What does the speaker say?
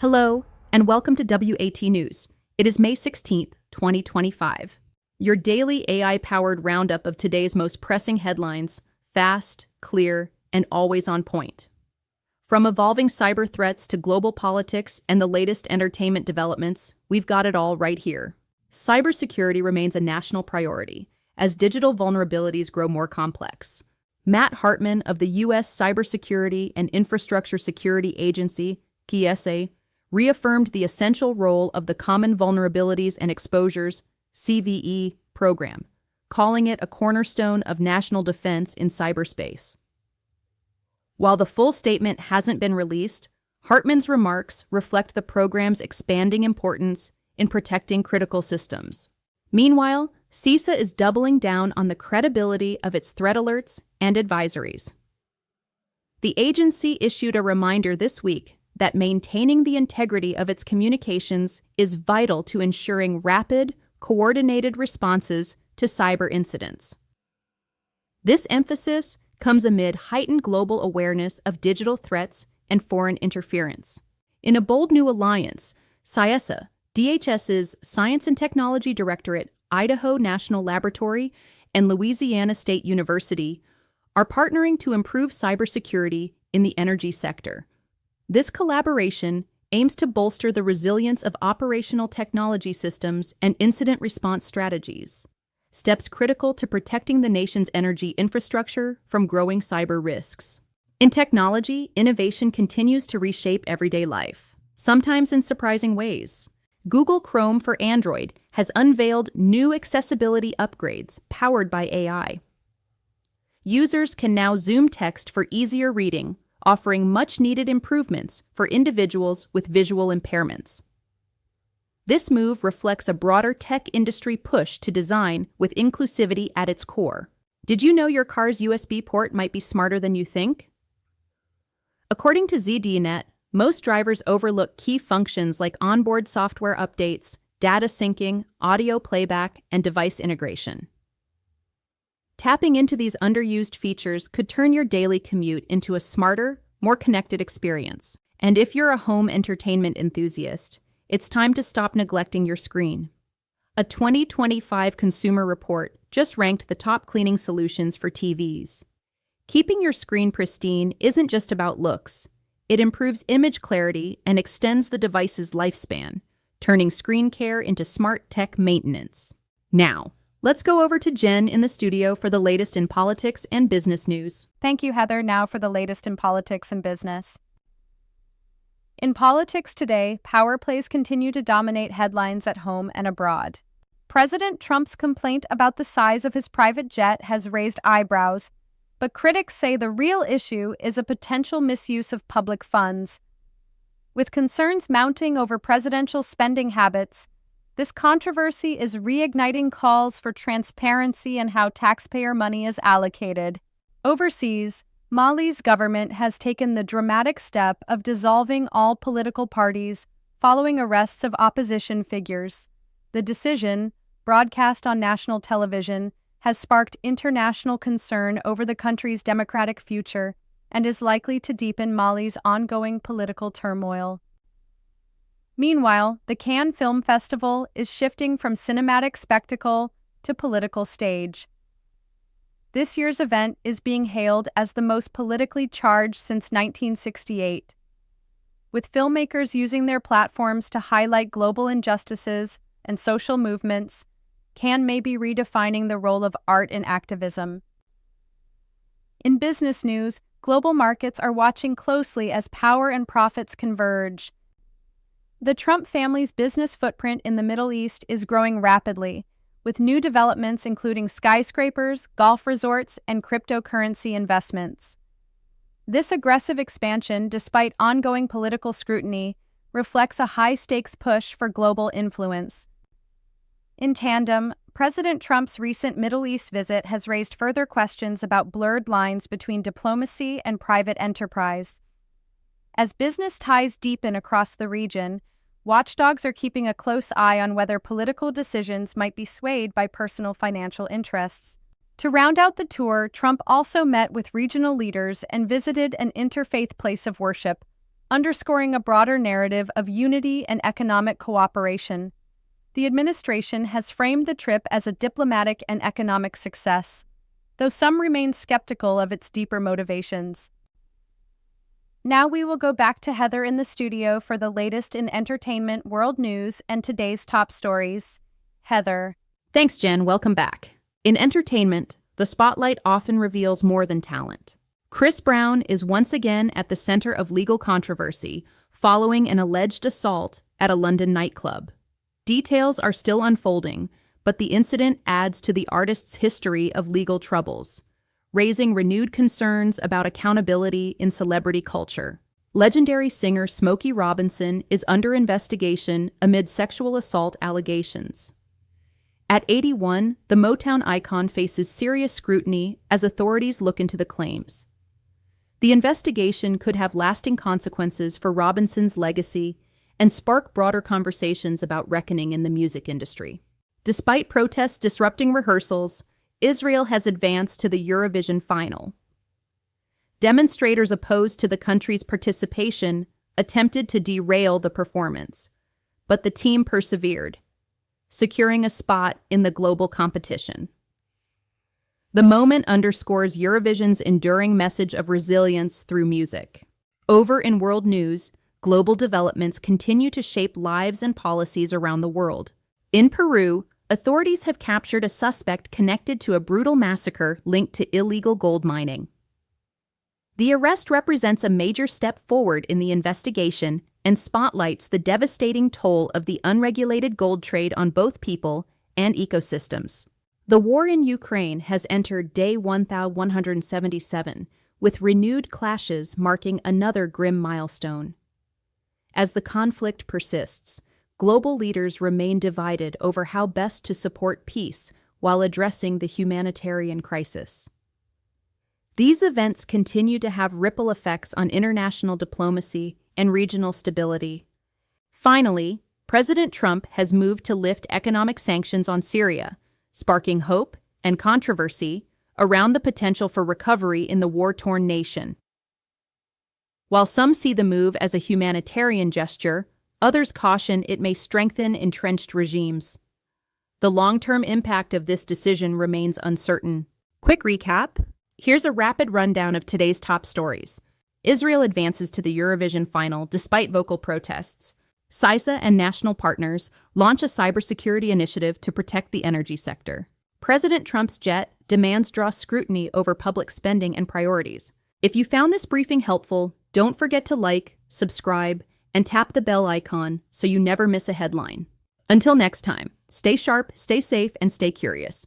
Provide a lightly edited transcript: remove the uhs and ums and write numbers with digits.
Hello, and welcome to WAT News. It is May 16th, 2025. Your daily AI-powered roundup of today's most pressing headlines, fast, clear, and always on point. From evolving cyber threats to global politics and the latest entertainment developments, we've got it all right here. Cybersecurity remains a national priority as digital vulnerabilities grow more complex. Matt Hartman of the U.S. Cybersecurity and Infrastructure Security Agency, CISA, reaffirmed the essential role of the Common Vulnerabilities and Exposures CVE Program, calling it a cornerstone of national defense in cyberspace. While the full statement hasn't been released, Hartman's remarks reflect the program's expanding importance in protecting critical systems. Meanwhile, CISA is doubling down on the credibility of its threat alerts and advisories. The agency issued a reminder this week that maintaining the integrity of its communications is vital to ensuring rapid, coordinated responses to cyber incidents. This emphasis comes amid heightened global awareness of digital threats and foreign interference. In a bold new alliance, CISA, DHS's Science and Technology Directorate, Idaho National Laboratory, and Louisiana State University are partnering to improve cybersecurity in the energy sector. This collaboration aims to bolster the resilience of operational technology systems and incident response strategies, steps critical to protecting the nation's energy infrastructure from growing cyber risks. In technology, innovation continues to reshape everyday life, sometimes in surprising ways. Google Chrome for Android has unveiled new accessibility upgrades powered by AI. Users can now zoom text for easier reading, offering much-needed improvements for individuals with visual impairments. This move reflects a broader tech industry push to design with inclusivity at its core. Did you know your car's USB port might be smarter than you think? According to ZDNet, most drivers overlook key functions like onboard software updates, data syncing, audio playback, and device integration. Tapping into these underused features could turn your daily commute into a smarter, more connected experience. And if you're a home entertainment enthusiast, it's time to stop neglecting your screen. A 2025 consumer report just ranked the top cleaning solutions for TVs. Keeping your screen pristine isn't just about looks. It improves image clarity and extends the device's lifespan, turning screen care into smart tech maintenance. Now, let's go over to Jen in the studio for the latest in politics and business news. Thank you, Heather. Now for the latest in politics and business. In politics today, power plays continue to dominate headlines at home and abroad. President Trump's complaint about the size of his private jet has raised eyebrows, but critics say the real issue is a potential misuse of public funds. With concerns mounting over presidential spending habits, this controversy is reigniting calls for transparency in how taxpayer money is allocated. Overseas, Mali's government has taken the dramatic step of dissolving all political parties following arrests of opposition figures. The decision, broadcast on national television, has sparked international concern over the country's democratic future and is likely to deepen Mali's ongoing political turmoil. Meanwhile, the Cannes Film Festival is shifting from cinematic spectacle to political stage. This year's event is being hailed as the most politically charged since 1968. With filmmakers using their platforms to highlight global injustices and social movements, Cannes may be redefining the role of art in activism. In business news, global markets are watching closely as power and profits converge. The Trump family's business footprint in the Middle East is growing rapidly, with new developments including skyscrapers, golf resorts, and cryptocurrency investments. This aggressive expansion, despite ongoing political scrutiny, reflects a high-stakes push for global influence. In tandem, President Trump's recent Middle East visit has raised further questions about blurred lines between diplomacy and private enterprise. As business ties deepen across the region, watchdogs are keeping a close eye on whether political decisions might be swayed by personal financial interests. To round out the tour, Trump also met with regional leaders and visited an interfaith place of worship, underscoring a broader narrative of unity and economic cooperation. The administration has framed the trip as a diplomatic and economic success, though some remain skeptical of its deeper motivations. Now we will go back to Heather in the studio for the latest in entertainment, world news, and today's top stories. Heather. Thanks, Jen. Welcome back. In entertainment, the spotlight often reveals more than talent. Chris Brown is once again at the center of legal controversy following an alleged assault at a London nightclub. Details are still unfolding, but the incident adds to the artist's history of legal troubles, raising renewed concerns about accountability in celebrity culture. Legendary singer Smokey Robinson is under investigation amid sexual assault allegations. At 81, the Motown icon faces serious scrutiny as authorities look into the claims. The investigation could have lasting consequences for Robinson's legacy and spark broader conversations about reckoning in the music industry. Despite protests disrupting rehearsals, Israel has advanced to the Eurovision final. Demonstrators opposed to the country's participation attempted to derail the performance, but the team persevered, securing a spot in the global competition. The moment underscores Eurovision's enduring message of resilience through music. Over in world news, global developments continue to shape lives and policies around the world. In Peru, authorities have captured a suspect connected to a brutal massacre linked to illegal gold mining. The arrest represents a major step forward in the investigation and spotlights the devastating toll of the unregulated gold trade on both people and ecosystems. The war in Ukraine has entered day 1177, with renewed clashes marking another grim milestone. As the conflict persists, global leaders remain divided over how best to support peace while addressing the humanitarian crisis. These events continue to have ripple effects on international diplomacy and regional stability. Finally, President Trump has moved to lift economic sanctions on Syria, sparking hope and controversy around the potential for recovery in the war-torn nation. While some see the move as a humanitarian gesture, others caution it may strengthen entrenched regimes. The long-term impact of this decision remains uncertain. Quick recap. Here's a rapid rundown of today's top stories. Israel advances to the Eurovision final despite vocal protests. CISA and national partners launch a cybersecurity initiative to protect the energy sector. President Trump's jet demands draw scrutiny over public spending and priorities. If you found this briefing helpful, don't forget to like, subscribe, and tap the bell icon so you never miss a headline. Until next time, stay sharp, stay safe, and stay curious.